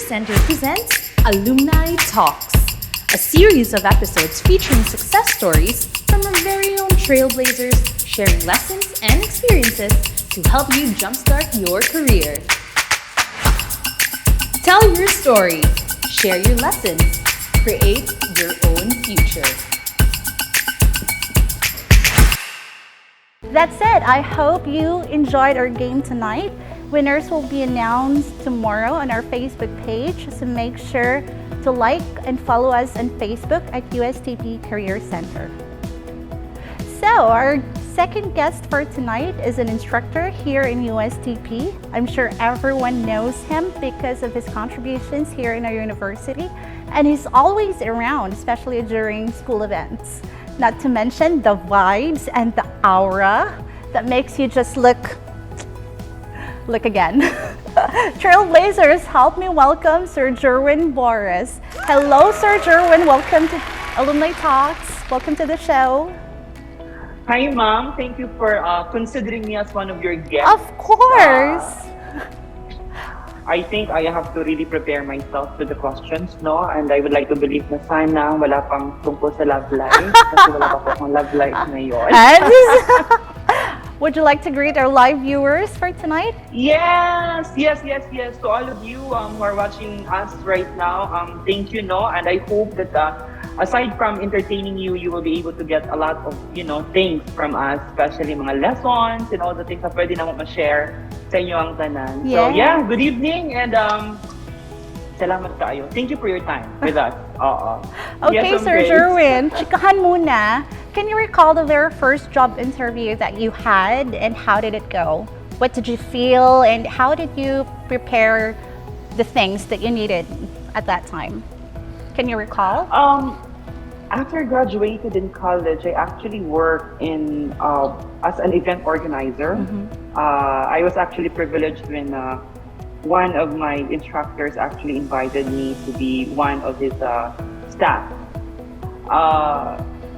Center presents Alumni Talks, a series of episodes featuring success stories from our very own trailblazers sharing lessons and experiences to help you jumpstart your career. Tell your story, share your lessons, create your own future. That said, I hope you enjoyed our game tonight. Winners will be announced tomorrow on our Facebook page, so make sure to like and follow us on Facebook at USTP Career Center. So, our second guest for tonight is an instructor here in USTP. I'm sure everyone knows him because of his contributions here in our university, and he's always around, especially during school events. Not to mention the vibes and the aura that makes you just look again. Trailblazers, help me welcome Sir Jerwin Boris. Hello, Sir Jerwin. Welcome to Alumni Talks. Welcome to the show. Hi, Ma'am. Thank you for considering me as one of your guests. Of course. I think I have to really prepare myself to the questions, no? And I would like to believe na sana wala pang tungkol sa love life. Kasi wala pa po akong love life ngayon. Would you like to greet our live viewers for tonight? Yes. To all of you who are watching us right now, thank you, no? And I hope that aside from entertaining you, you will be able to get a lot of, things from us, especially mga lessons and all the things na pwede naman ma-share sa inyo ang tanan. Yeah. So yeah, good evening and salamat kayo. Thank you for your time with us. Okay, yes, Sir Jerwin, chikahan muna. Can you recall the very first job interview that you had and how did it go? What did you feel and how did you prepare the things that you needed at that time? Can you recall? After I graduated in college, I actually worked in as an event organizer. I was actually privileged when one of my instructors actually invited me to be one of his staff.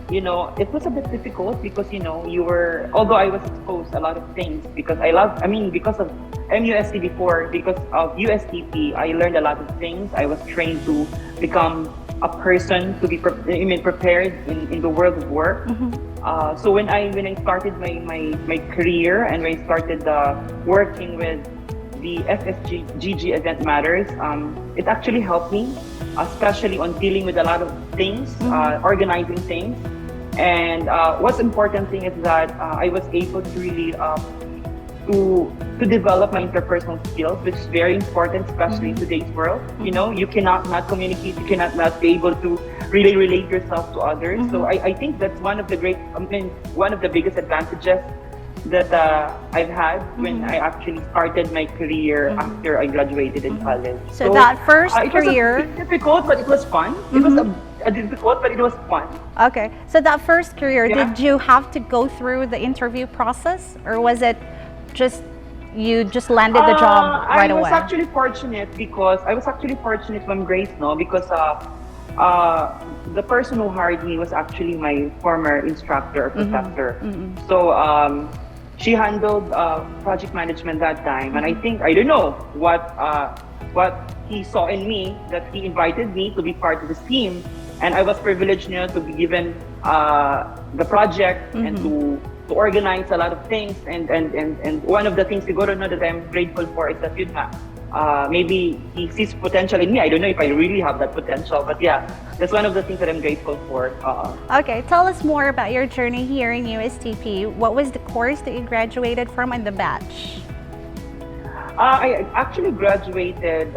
It was a bit difficult because, although I was exposed a lot of things because because of MUST before, because of USTP, I learned a lot of things. I was trained to become a person to be prepared in the world of work. So when I started my career and when I started working with the FSGG Event Matters, it actually helped me, especially on dealing with a lot of things, organizing things. And what's important thing is that I was able to really to develop my interpersonal skills, which is very important, especially in today's world. You cannot not communicate, you cannot not be able to really relate yourself to others. So I think that's one of the biggest advantages that I've had when I actually started my career after I graduated in college. So that first career... It was difficult, but it was fun. It was difficult, but it was fun. Okay, so that first career, did you have to go through the interview process or was it just you just landed the job right away? I was actually fortunate, Ma'am Grace, because the person who hired me was actually my former instructor or professor. So she handled project management that time, and I don't know what he saw in me that he invited me to be part of his team, and I was privileged, to be given the project and to organize a lot of things. And one of the things siguro that I'm grateful for is that maybe he sees potential in me. I don't know if I really have that potential, but yeah, that's one of the things that I'm grateful for. Okay, tell us more about your journey here in USTP. What was the course that you graduated from in the batch? I actually graduated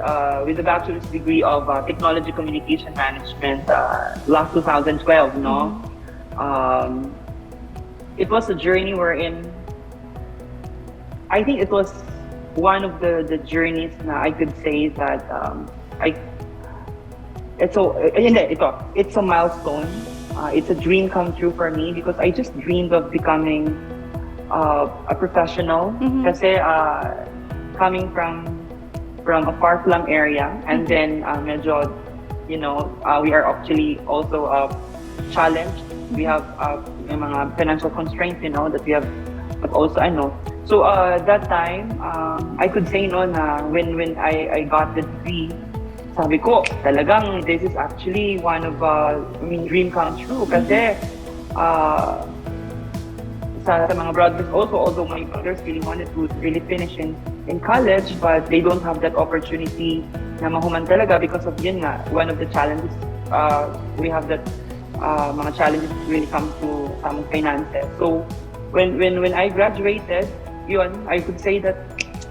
with a bachelor's degree of Technology Communication Management last 2012, it was a journey wherein I think it was one of the journeys na I could say that it's a milestone. It's a dream come true for me because I just dreamed of becoming a professional. Kasi coming from a far-flung area, and then medyo, we are actually also challenged. We have mga financial constraints, that we have also, So that time, I could say na when I got the degree, sabi ko, talagang this is actually one of, dream come true. Kasi, sa mga brothers also, although my brothers really wanted to really finish in college, but they don't have that opportunity na mahuman talaga because of yun nga, one of the challenges, we have that, mga challenges really comes to finances. So, when I graduated, yun, I could say that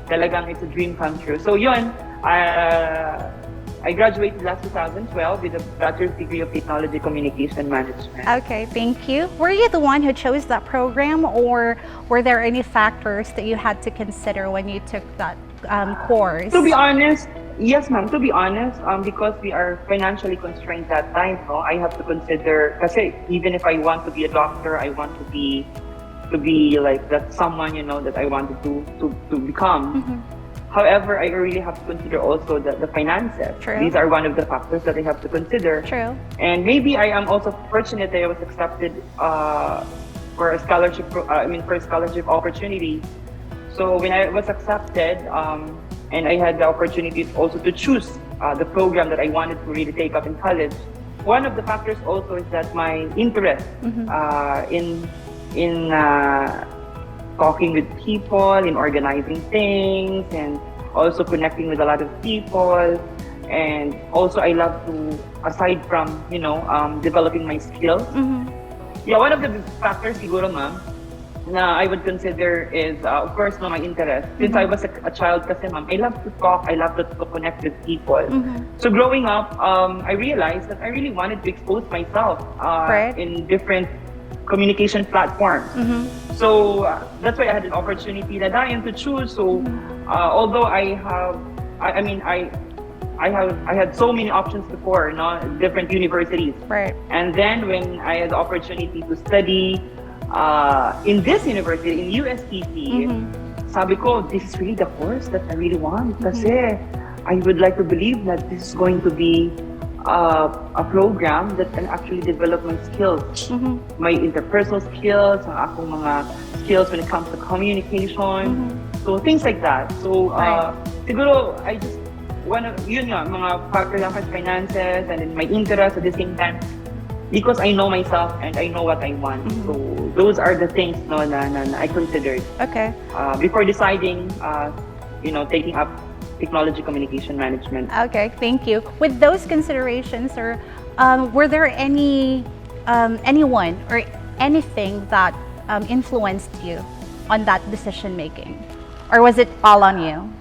talagang it's a dream come true. So yun, I graduated last 2012 with a bachelor's degree of technology communication management. Okay, thank you. Were you the one who chose that program, or were there any factors that you had to consider when you took that course? To be honest, yes ma'am, to be honest, because we are financially constrained that time, no, I have to consider, kasi even if I want to be a doctor, I want to be like that someone, you know, that I wanted to become. However, I really have to consider also the finances. True. These are one of the factors that I have to consider. True. And maybe I am also fortunate that I was accepted for a scholarship. For a scholarship opportunity. So when I was accepted, and I had the opportunity also to choose the program that I wanted to really take up in college. One of the factors also is that my interest in talking with people, in organizing things, and also connecting with a lot of people. And also I love to, aside from, developing my skills. Yeah, one of the factors siguro ma'am, na I would consider is, of course, my interest. Since I was a child kasi ma'am, I love to talk, I love to connect with people. So growing up, I realized that I really wanted to expose myself in different communication platforms. So that's why I had an opportunity that I am to choose. So although I had so many options before, different universities. Right. And then when I had the opportunity to study in this university, in USTP, sabi ko, this is really the course that I really want. Kasi I would like to believe that this is going to be a program that can actually develop my skills, my interpersonal skills, ang akong mga skills when it comes to communication, so things like that. So siguro I just yun nga, mga factors like finances and then my interest at the same time, because I know myself and I know what I want. So those are the things na I considered. Okay. Before deciding, taking up technology communication management. Okay, thank you. With those considerations, or were there anyone or anything that influenced you on that decision making, or was it all on you?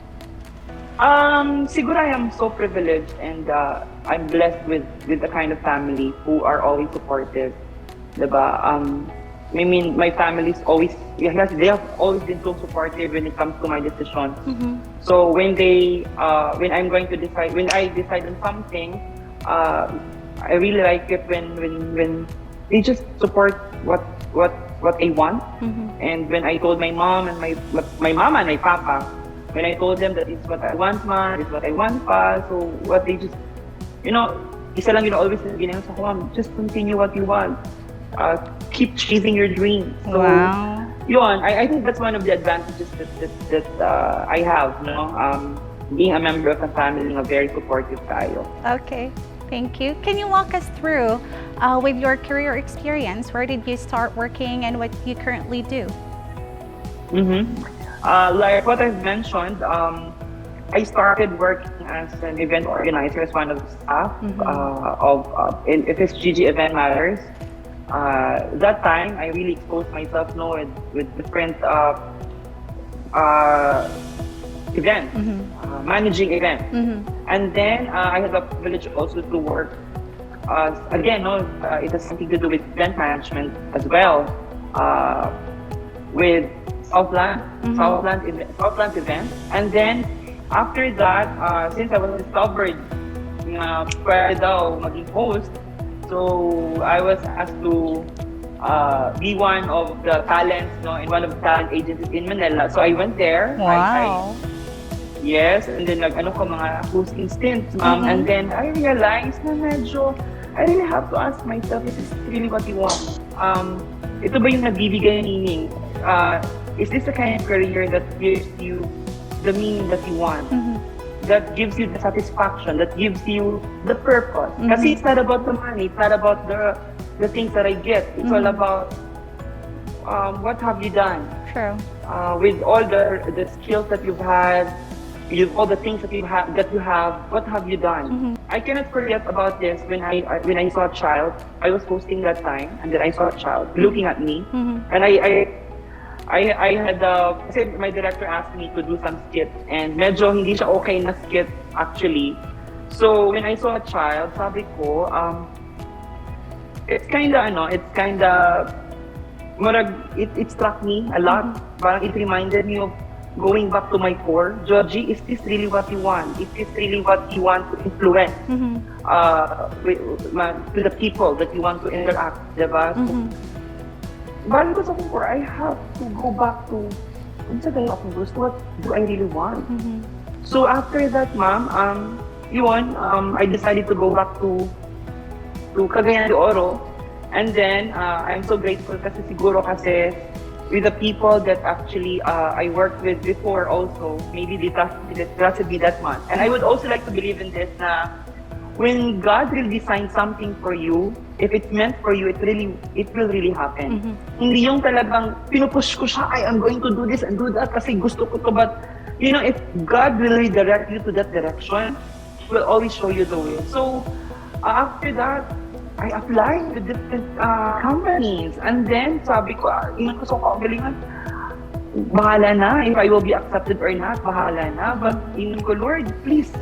Siguro I am so privileged, and I'm blessed with the kind of family who are always supportive, diba? I mean, my family is always, they have always been so supportive when it comes to my decisions. So when I'm going to decide, when I decide on something, I really like it when they just support what I want. And when I told my mom and my mama and my papa, when I told them that it's what I want, ma, it's what I want, pa, so what they just, isa lang always ginagawa sa mom, just continue what you want. Keep chasing your dreams. So, yun, I think that's one of the advantages that I have, being a member of a family na very supportive tayo. Okay, thank you. Can you walk us through with your career experience? Where did you start working and what you currently do? Like what I've mentioned, I started working as an event organizer, as one of the staff in FSGG Event Matters. That time, I really exposed myself with different events, managing events. And then I had the privilege also to work, again, it has something to do with event management as well, with Southland event. And then after that, since I was discovered pwede daw maging host, so I was asked to be one of the talents, in one of the talent agencies in Manila. So I went there. Wow. Yes, and then mga hosting stints, and then I realized na I really have to ask myself, is this really what you want? Ito ba yung nagbibigay meaning? Is this the kind of career that gives you the meaning that you want? that gives you the satisfaction, that gives you the purpose. Kasi it's not about the money, it's not about the things that I get. It's all about what have you done? True. With all the skills that you've had, all the things that you have, what have you done? I cannot forget about this when I saw a child. I was hosting that time, and then I saw a child looking at me, and I had kasi my director asked me to do some skit, and medyo hindi siya okay na skit actually. So when I saw a child, sabi ko, it's kinda it struck me a lot. Parang it reminded me of going back to my core. Georgie, is this really what you want? Is this really what you want to influence to the people that you want to interact, diba? Balik ko sa core, I have to go back to what do I really want? So after that, ma'am, I decided to go back to Cagayan de Oro. And then, I'm so grateful kasi siguro kasi with the people that actually I worked with before also, maybe they trusted me that much. And I would also like to believe in this na when God really designed something for you, if it's meant for you, it will really happen. Hindi yung talagang pinupush ko siya, I'm going to do this and do that kasi gusto ko to. But, if God will redirect you to that direction, He will always show you the way. So, after that, I applied to different companies. And then, sabi ko, ingat ko sa kagalingan, bahala na. If I will be accepted or not, bahala na. But, ingat ko, Lord, please,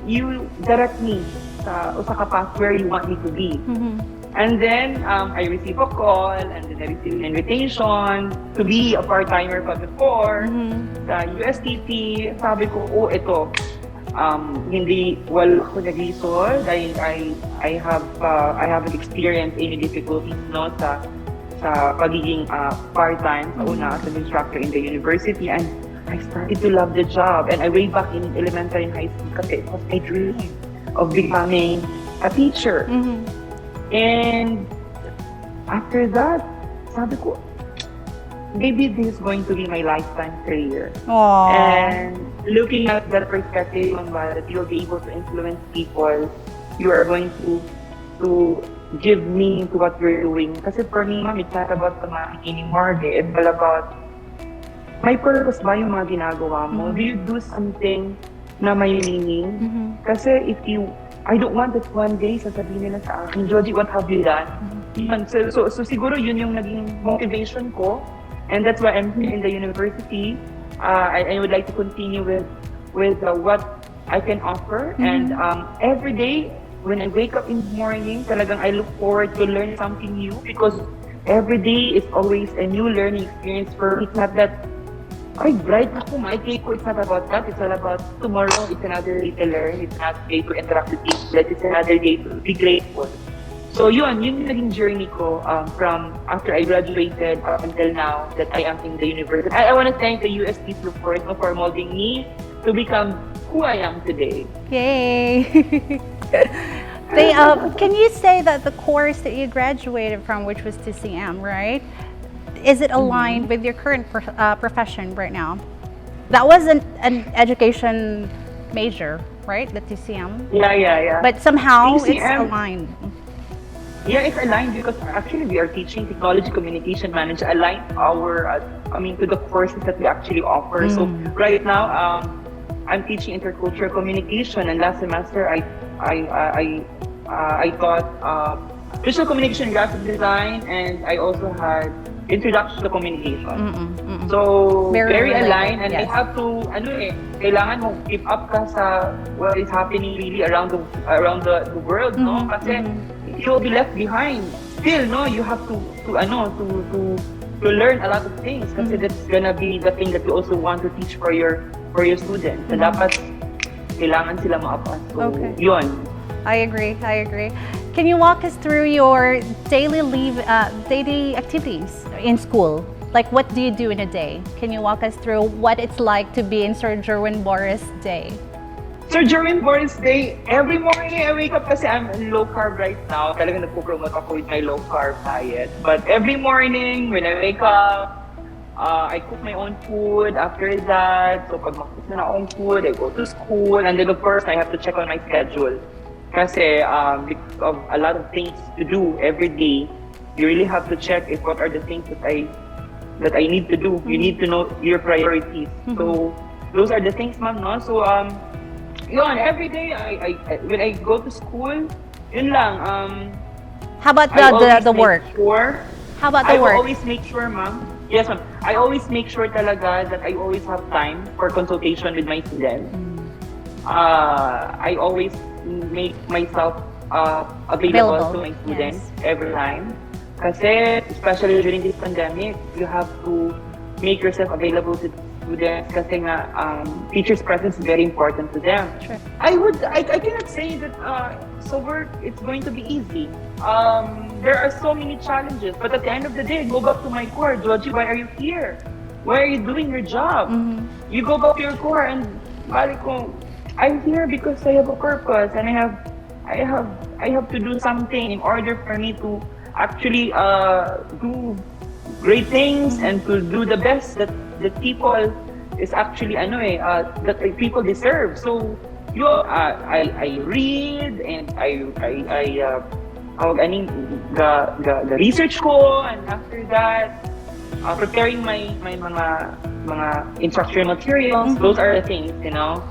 you direct me sa path where you want me to be. And then, I received a call, and then I received an invitation to be a part-timer pa before, sa USTP. Sabi ko, ito, hindi ako nag-resolve. I haven't experienced any difficulties sa pagiging part-time sa una as an instructor in the university, and I started to love the job. And I way back in elementary and high school kasi it was my dream of becoming a teacher. And after that, sabi ko, maybe this is going to be my lifetime career. Aww. And looking at that perspective that you'll be able to influence people, you are going to give meaning to what you're doing. Kasi for me, ma'am, it's not about the money anymore. It's all about may purpose ba yung mga ginagawa mo? Do you do something na may meaning? Kasi I don't want that one day sasabihin nila sa akin, Georgie, what have you done? So siguro yun yung naging motivation ko. And that's why I'm here in the university. I would like to continue with what I can offer. And every day, when I wake up in the morning, talagang I look forward to learn something new, because every day is always a new learning experience for me. It's not that, bright ako, maikay ko. It's not about that. It's all about tomorrow. It's another day to learn. It's another day to interact with people. It's another day to be grateful. So yun yung naging journey ko from after I graduated up until now that I am in the university. I want to thank the UST for molding me to become who I am today. Yay! Can you say that the course that you graduated from, which was TCM, right? Is it aligned with your current profession right now? That was an education major, right? The TCM? Yeah. But somehow TCM, it's aligned. Yeah, it's aligned because actually we are teaching technology communication management, aligned to the courses that we actually offer. So right now, I'm teaching intercultural communication, and last semester I taught visual communication, graphic design, and I also had introduction to communication. So very aligned, and I have to kailangan mo keep up ka sa what is happening really around the world, no? Kasi you will be left behind. Still, no, you have to learn a lot of things, kasi that's gonna be the thing that you also want to teach for your students. So dapat kailangan sila ma-upas. So yun. I agree. Can you walk us through your daily activities in school? Like, what do you do in a day? Can you walk us through what it's like to be in Sir Jerwin Boris Day? Sir Jerwin Boris Day, every morning I wake up kasi I'm low carb right now. Talagang nagpo-promote ako with my low carb diet. But every morning when I wake up, I cook my own food after that. So pag mag-cook na akong food, I go to school. And then of course, I have to check on my schedule. Kasi because of a lot of things to do every day, you really have to check if what are the things that I need to do. You need to know your priorities. So those are the things, ma'am, no? So yun, every day I when I go to school, yun lang. How about the work? How about the work? I always make sure, ma'am. Yes, ma'am. I always make sure talaga that I always have time for consultation with my students. I always make myself available to my students every time. Kasi, especially during this pandemic, you have to make yourself available to students kasi nga teacher's presence is very important to them. Sure. I cannot say that so work it's going to be easy. There are so many challenges, but at the end of the day, go back to my core. Georgie, why are you here? Why are you doing your job? You go back to your core and balik ko, I'm here because I have a purpose and I have to do something in order for me to actually do great things and to do the best that people is actually that people deserve. So I read and the research ko, and after that preparing my mga instructional materials. Those are the things, you know.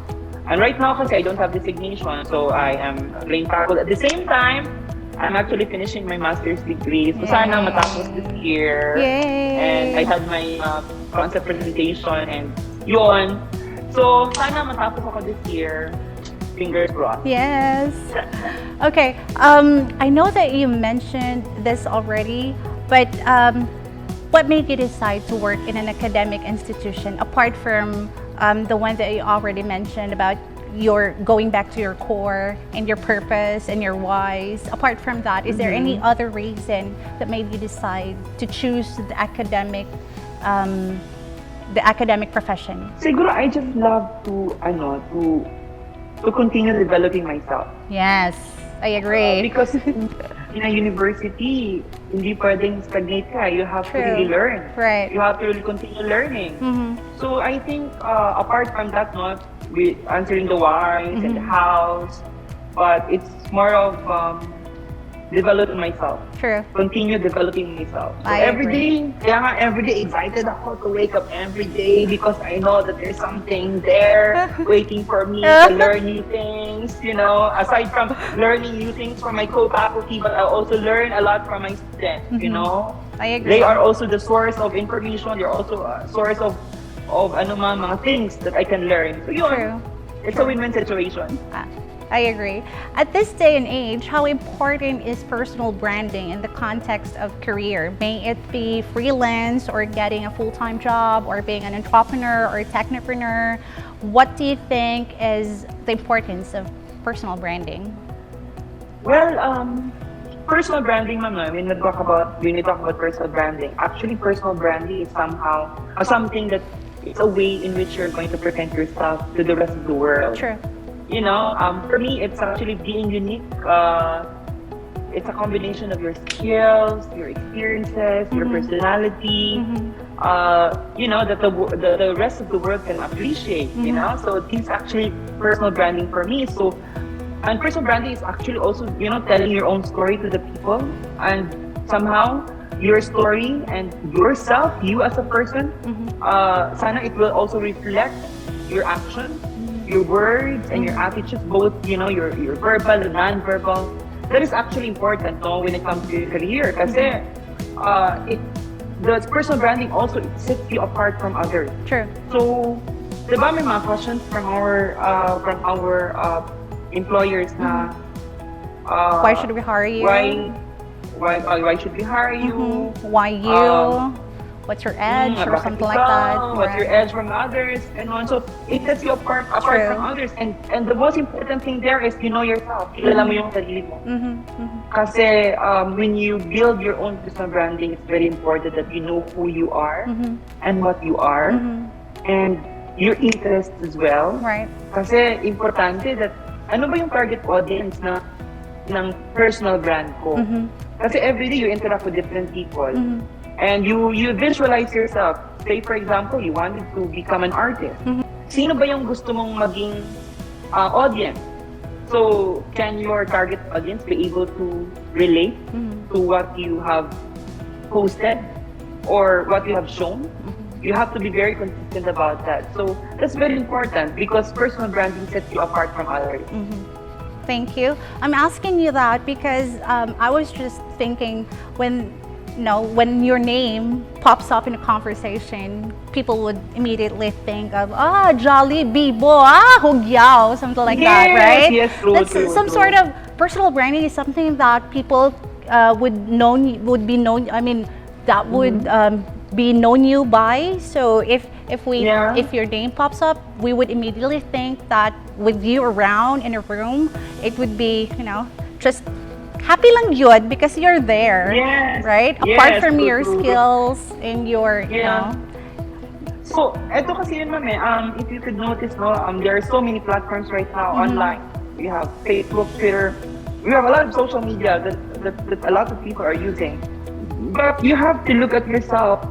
And right now kasi I don't have designation, so I am playing faculty. At the same time, I'm actually finishing my master's degree. So sana matapos this year. Yay! And I had my concept presentation and yun. So sana matapos ako this year. Fingers crossed. Yes. Okay. I know that you mentioned this already, but what made you decide to work in an academic institution apart from the one that you already mentioned about your going back to your core and your purpose and your whys? Apart from that, is there any other reason that made you decide to choose the academic profession? Siguro I just love to continue developing myself. Yes, I agree. Because in a university, hindi pwedeng stagnate ka. You have to really learn. Right. You have to really continue learning. So I think apart from that, with answering the whys and the hows, but it's more of developing myself. True. Continue developing myself. So I every agree. day, every day excited ako to wake up every day because I know that there's something there waiting for me to learn new things, you know, aside from learning new things from my co-faculty, but I also learn a lot from my students, you know. I agree. They are also the source of information. They're also a source of mga things that I can learn. So yun, True. It's a win-win situation. I agree. At this day and age, how important is personal branding in the context of career? May it be freelance or getting a full-time job or being an entrepreneur or a technopreneur? What do you think is the importance of personal branding? Well, personal branding, ma'am, when we talk about personal branding, actually personal branding is somehow something that it's a way in which you're going to present yourself to the rest of the world. True. You know, for me, it's actually being unique. It's a combination of your skills, your experiences, your personality. You know, that the rest of the world can appreciate. You know, so this actually personal branding for me. So, and personal branding is actually also, you know, telling your own story to the people, and somehow your story and yourself, you as a person, sana it will also reflect your actions, your words, and your attitudes, both, you know, your verbal and non-verbal. That is actually important, no, when it comes to your career. Kasi the personal branding also sets you apart from others. True. So, diba may mga questions from our employers na Why should we hire you? Why should we hire you? Why you? What's your edge or bakit something like ikaw? that? What's your edge from others? And so it sets you apart True. from others. And the most important thing there is you know yourself. Kilala mo yung sarili mo. Kasi when you build your own personal branding, it's very important that you know who you are and what you are and your interests as well. Right. Kasi importante that ano ba yung target audience ng personal brand ko. Kasi everyday you interact with different people. And you visualize yourself. Say for example, you wanted to become an artist. Sino ba yung gusto mong maging audience? So, can your target audience be able to relate to what you have posted or what you have shown? You have to be very consistent about that. So, that's very important because personal branding sets you apart from others. Thank you. I'm asking you that because I was just thinking when your name pops up in a conversation, people would immediately think of Jolly Bibo, 𝐤𝐤𝐲, something like that, right? Yes, true, That's true, some true. sort of personal branding is something that people would be known. I mean, that would be known you by. So if your name pops up, we would immediately think that with you around in a room, it would be just happy lang yun because you're there, right? Apart from your skills and your, So, eto kasi yun, ma'am, if you could notice, there are so many platforms right now online. We have Facebook, Twitter. We have a lot of social media that a lot of people are using. But you have to look at yourself.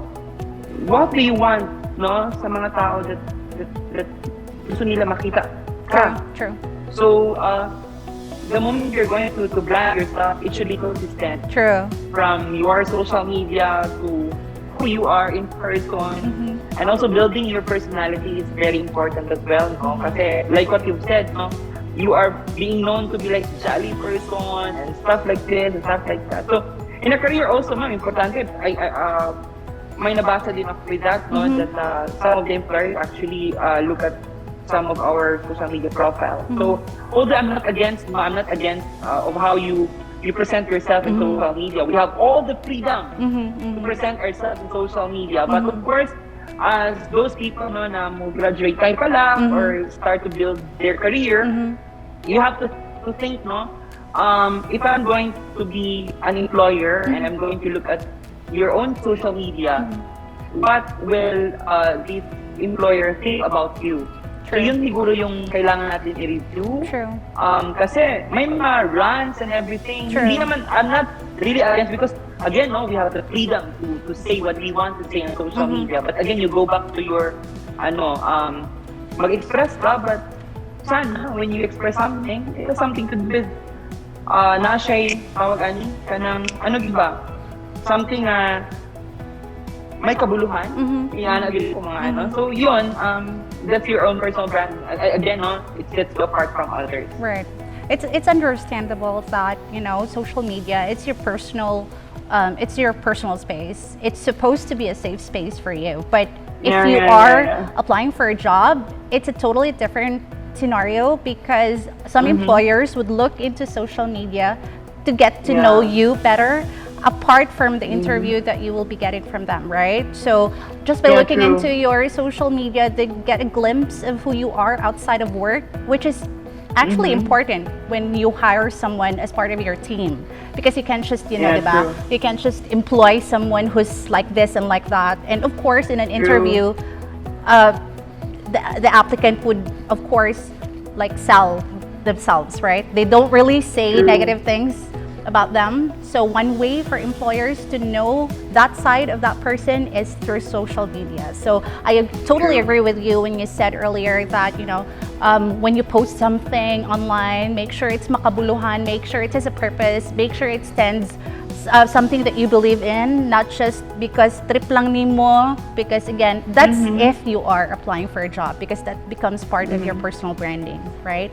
What do you want, sa mga tao that gusto nila makita ka? True. So, the moment you're going to brand yourself, it should be consistent. True. From your social media to who you are in person. And also building your personality is very important as well. Kasi like what you've said, you are being known to be like jolly person and stuff like this and stuff like that. So in a career also, ma'am, importante, may nabasa din ako with that, that some of the employers actually look at some of our social media profiles. So although I'm not against of how you present yourself in social media. We have all the freedom to present ourselves in social media. But of course, as those people na graduate tayo pa lang or start to build their career, you have to think, if I'm going to be an employer and I'm going to look at your own social media, what will this employer think about you? So yun siguro yung kailangan natin i-review. True. Kasi may mga rants and everything. True. Hindi naman, I'm not really against because again, we have the freedom to say what we want to say on social media. But again, you go back to your, mag-express ka, but sana when you express something, it has something to do with, na siya'y kanang, diba? Something may kabuluhan. Iyanagil ko mga So yun, that's your own personal brand. Again, it sets you apart from others. Right. It's understandable that social media, it's your personal space. It's supposed to be a safe space for you. But if you are applying for a job, it's a totally different scenario because some employers would look into social media to get to know you better, apart from the interview that you will be getting from them, right? So just by looking into your social media, they get a glimpse of who you are outside of work, which is actually important when you hire someone as part of your team, because you can't just diba? You can't just employ someone who's like this and like that. And of course, in an interview, the applicant would of course like sell themselves, right? They don't really say negative things about them. So one way for employers to know that side of that person is through social media. So I totally agree with you when you said earlier that when you post something online, make sure it's makabuluhan, make sure it has a purpose, make sure it stands something that you believe in, not just because trip lang nimo, because again, that's if you are applying for a job, because that becomes part of your personal branding, right?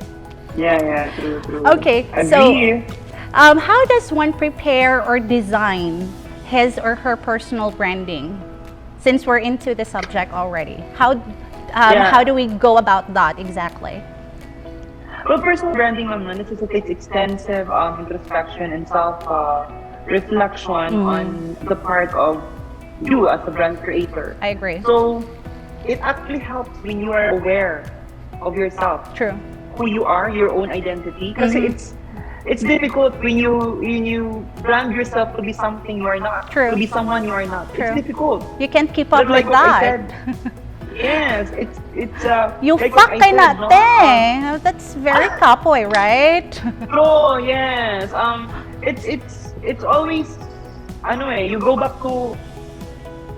Yeah, true. Okay, Agree. so how does one prepare or design his or her personal branding? Since we're into the subject already, how do we go about that exactly? Well, personal branding necessitates extensive introspection and self-reflection on the part of you as a brand creator. I agree. So it actually helps when you are aware of yourself. True. Who you are, your own identity. Because it's difficult when you brand yourself to be something you are not. True. To be someone you are not. True. It's difficult. You can't keep up But like with what I that. said, yes, it's You like fuck what I kay said, natin. That's very kapoy, right? True, yes. It's always you go back to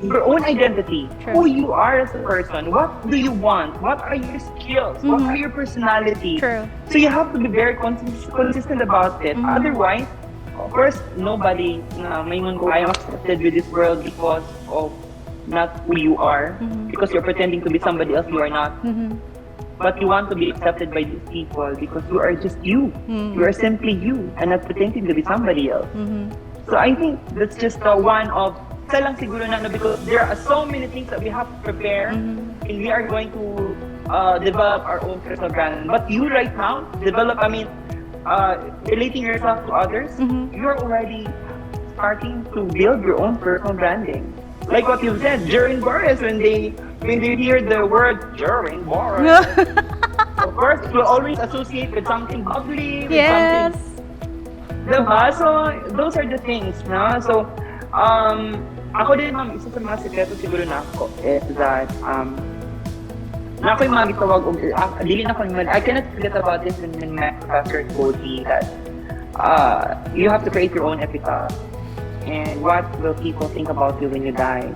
your own identity, True. who you are as a person. What do you want? What are your skills? What are your personality? True. So you have to be very consistent about it. Otherwise, of course, nobody may I am accepted with this world because of not who you are, because you're pretending to be somebody else you are not. But you want to be accepted by these people because you are just you. You are simply you and not pretending to be somebody else. So I think that's just one of isa lang siguro na because there are so many things that we have to prepare and we are going to develop our own personal brand. But you right now, relating yourself to others, you're already starting to build your own personal branding. Like what you said, during Boris, when they hear the word during Boris, of course, it will always associate with something bubbly, with Yes. something. Diba? So, those are the things, no? So, ako din, ma'am, isa sa mga sekreto siguro na ako is that, na ako'y magitawag, I cannot forget about this when my professor told me that you have to create your own epitaph. And what will people think about you when you die?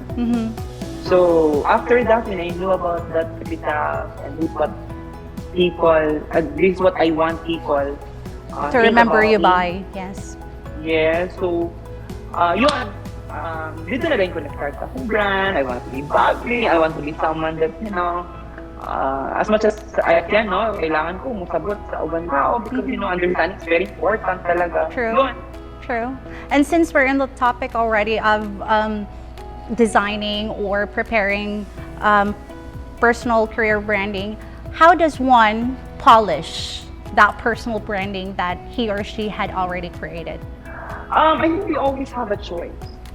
So after that, when I knew about that epitaph and this is what I want people To remember you me. by. Yes. Yeah, so yun. Dito na rin ko nag-start akong brand. I want to be bubbly. I want to be someone that, as much as I can, kailangan ko musabot sa ubang tao because, understanding is very important talaga. True. Yun. True. And since we're in the topic already of designing or preparing personal career branding, how does one polish that personal branding that he or she had already created? I think we always have a choice.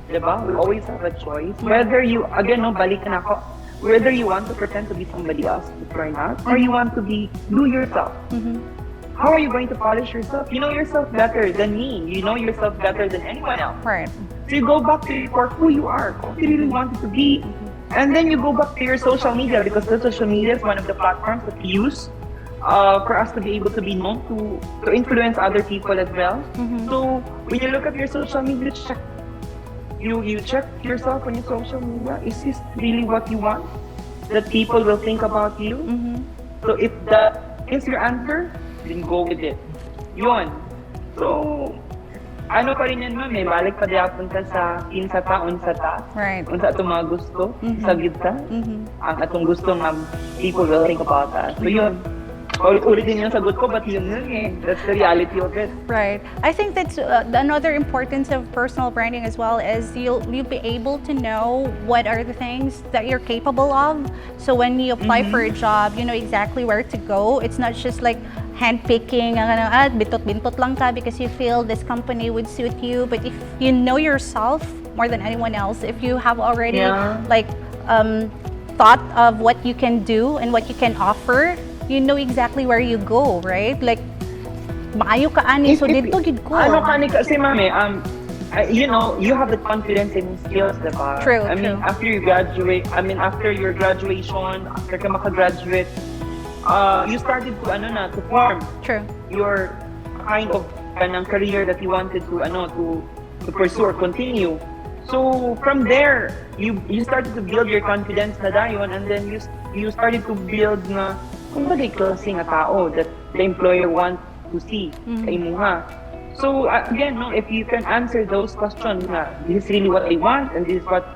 Diba? We always have a choice. Whether you, again, balikan ako, whether you want to pretend to be somebody else if you're not, or you want to be you yourself. How are you going to polish yourself? You know yourself better than me. You know yourself better than anyone else. Right. So you go back to who you are, who you really wanted to be. And then you go back to your social media because the social media is one of the platforms that we use for us to be able to be known, to influence other people as well. So when you look at your social media, you check yourself on your social media. Is this really what you want? That people will think about you? So if that is your answer, then go with it. Yun. So, ano pa rin yan, ma'am, balik pa diapon ka sa kinsata, unsata. Right. Unsa itong mga gusto, sa gitna. Ang atong gusto nga people will think about us. So yun. Ulit din yung sagot ko, but yun eh. That's the reality of it. Right. I think that's another importance of personal branding as well is you'll be able to know what are the things that you're capable of. So when you apply for a job, you know exactly where to go. It's not just like handpicking, bintot-bintot lang ka because you feel this company would suit you. But if you know yourself more than anyone else, if you have already thought of what you can do and what you can offer, you know exactly where you go, right? Like, maayo ka ani, so dito gid ko. Ano ka ni kasi mami, you have the confidence in skills, diba? True, I mean, after you graduate, after your graduation, after ka makagraduate, you started to form True. your kind of career that you wanted to pursue or continue. So from there, you started to build your confidence na dayon, and then you started to build na kumbaga klase nga tao that the employer wants to see sa imo nga. So again, if you can answer those questions na this is really what I want and this is what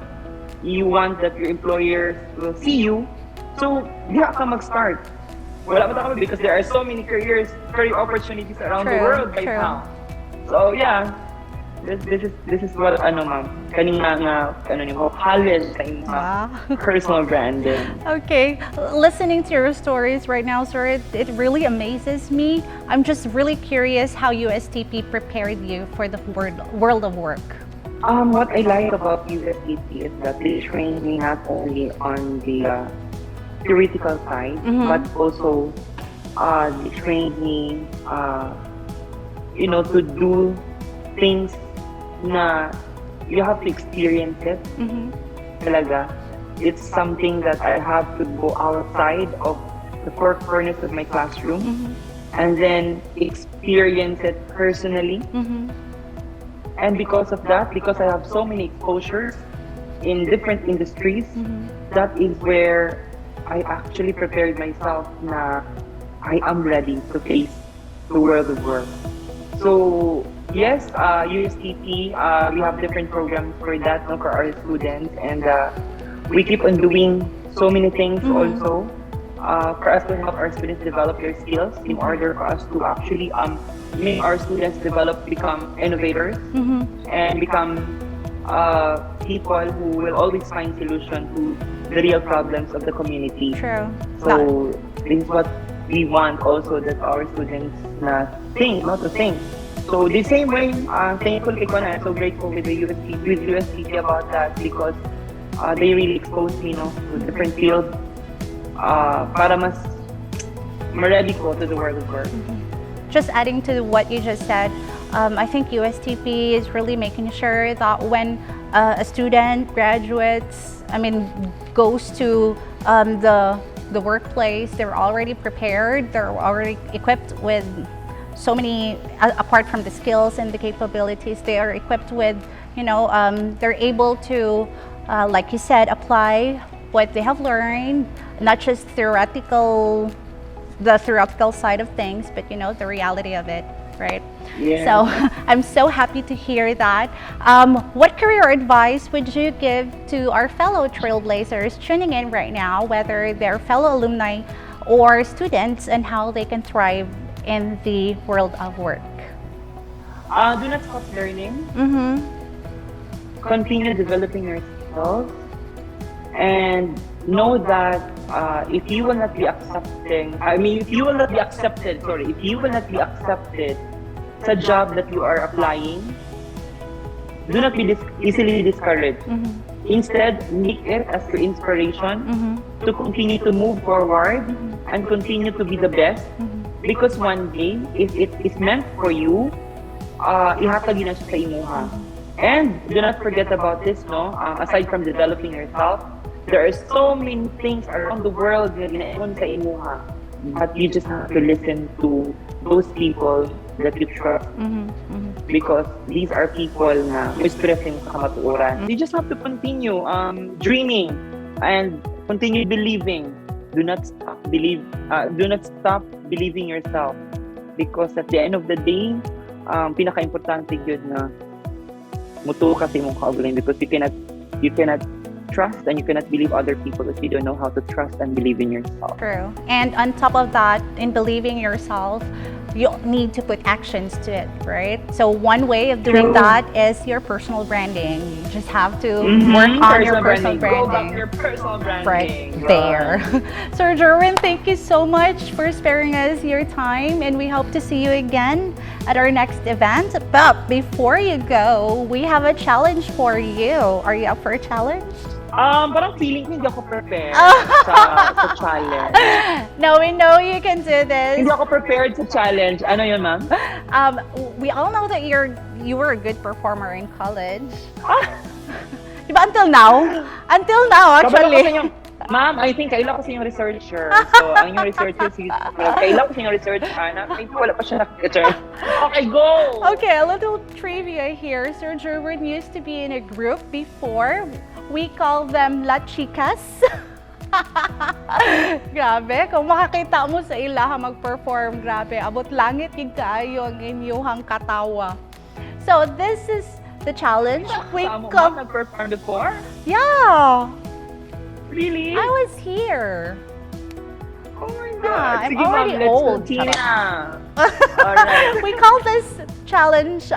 you want that your employer will see you, so diha ka mag-start. Wala pa tayo because there are so many career opportunities around the world right now. So yeah, this is what ma'am kanina nga halal sa imong personal branding. Okay, listening to your stories right now, sir, it really amazes me. I'm just really curious how USTP prepared you for the world of work. What I like about USTP is that they trained me not only on the theoretical side, but also they trained me to do things na you have to experience it. Talaga. It's something that I have to go outside of the four corners of my classroom and then experience it personally. And because of that, because I have so many exposures, in different industries, that is where I actually prepared myself na I am ready to face the world of work. So yes, USTP, we have different programs for that, no, for our students, and we keep on doing so many things also for us to help our students develop their skills in order for us to actually make our students become innovators and become people who will always find solution to the real problems of the community. True. So this is what we want also, that our students na think, not to think. So the same way, thankful kay Kwan, I'm so grateful with the USTP about that, because they really exposed me, no, to different fields para mas ma-ready ko to the world of work. Just adding to what you just said, I think USTP is really making sure that when a student graduates, goes to the workplace, they're already prepared, they're already equipped with so many, apart from the skills and the capabilities, they are equipped with, they're able to, like you said, apply what they have learned, not just the theoretical side of things, but the reality of it, right? Yeah. So I'm so happy to hear that. What career advice would you give to our fellow trailblazers tuning in right now, whether they're fellow alumni or students, and how they can thrive in the world of work? Do not stop learning. Continue developing your skills, and know that if you will not be accepted sa job that you are applying, do not be easily discouraged. Instead, make it as your inspiration to continue to move forward and continue to be the best. Because one day, if it is meant for you, ihatag yun na siya sa imuha. And do not forget about this, no? Aside from developing yourself, there are so many things around the world na ginaeon sa imuha. But you just have to listen to those people that you trust. Because these are people na stressing sa kamatuoran. You just have to continue dreaming and continue believing. Do not stop believing yourself, because at the end of the day, pinaka-importante yun na mutuo ka sa imong kaugalingon, because you cannot trust and you cannot believe other people if you don't know how to trust and believe in yourself. True. And on top of that, in believing yourself, you need to put actions to it, right? So one way of doing that is your personal branding. You just have to work on your personal branding. Go back to your personal branding. Right there. Sir Jerwin, thank you so much for sparing us your time, and we hope to see you again at our next event. But before you go, we have a challenge for you. Are you up for a challenge? Parang feeling ko hindi ako prepared sa challenge. No, we know you can do this. Hindi ako prepared sa challenge. Ano yun, ma'am? We all know that you were a good performer in college. Diba until now? Until now, actually. Ma'am, I think kailan ko sa yung researcher. So, ang yung researcher, kailan ko sa yung researcher, maybe wala pa siya nakikita. Okay, go! Okay, a little trivia here. Sir Jerwin used to be in a group before. We call them La Chicas. Grabe, kung makakita mo sa ilaha mag-perform, grabe, abot langit yung kaayo ang inyuhang katawa. So, this is the challenge. We nag-perform before? Yeah! Really? I was here. Oh my God. I'm already old. Alright. We call this challenge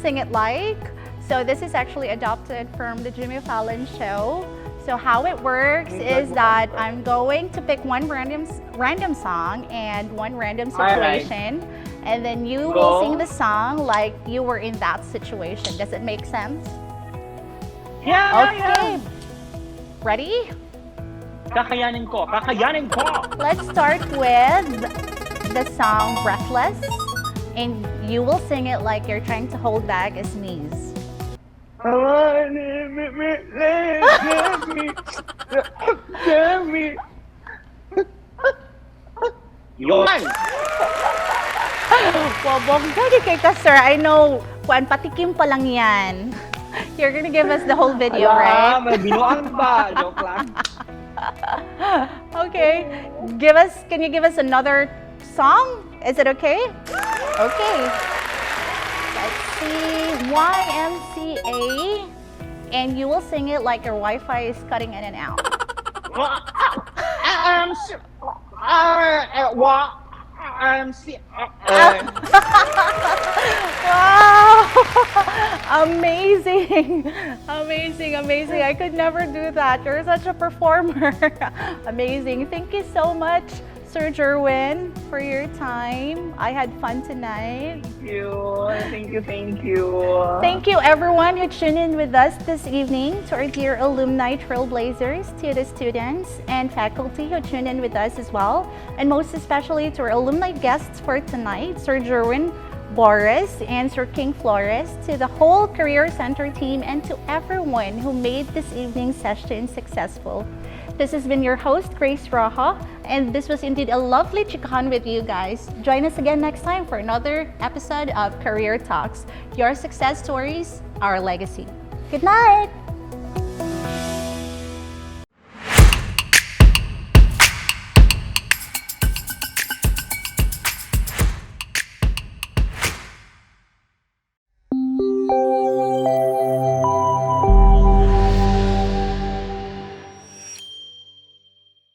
Sing It Like. So this is actually adopted from the Jimmy Fallon show. So how it works is that I'm going to pick one random song and one random situation. And then you will sing the song like you were in that situation. Does it make sense? Yeah. Okay. Ready? Kakayanin ko. Let's start with the song Breathless. And you will sing it like you're trying to hold back a sneeze. Yun! Well, bongga di kay ka, sir. I know, patikim pa lang yan. You're gonna give us the whole video, Ala, right? may binuang ba? Joke lang. Okay. Can you give us another song? Is it okay? Okay. Let's see. YMCA. And you will sing it like your Wi-Fi is cutting in and out. Wow! Amazing! Amazing. I could never do that. You're such a performer. Amazing. Thank you so much, Sir Jerwin, for your time. I had fun tonight. Thank you. Thank you everyone who tuned in with us this evening, to our dear alumni trailblazers, to the students and faculty who tuned in with us as well, and most especially to our alumni guests for tonight, Sir Jerwin Boris and Sir King Flores, to the whole Career Center team, and to everyone who made this evening's session successful. This has been your host, Grace Roja, and this was indeed a lovely chikahan with you guys. Join us again next time for another episode of Career Talks, your success stories, our legacy. Good night!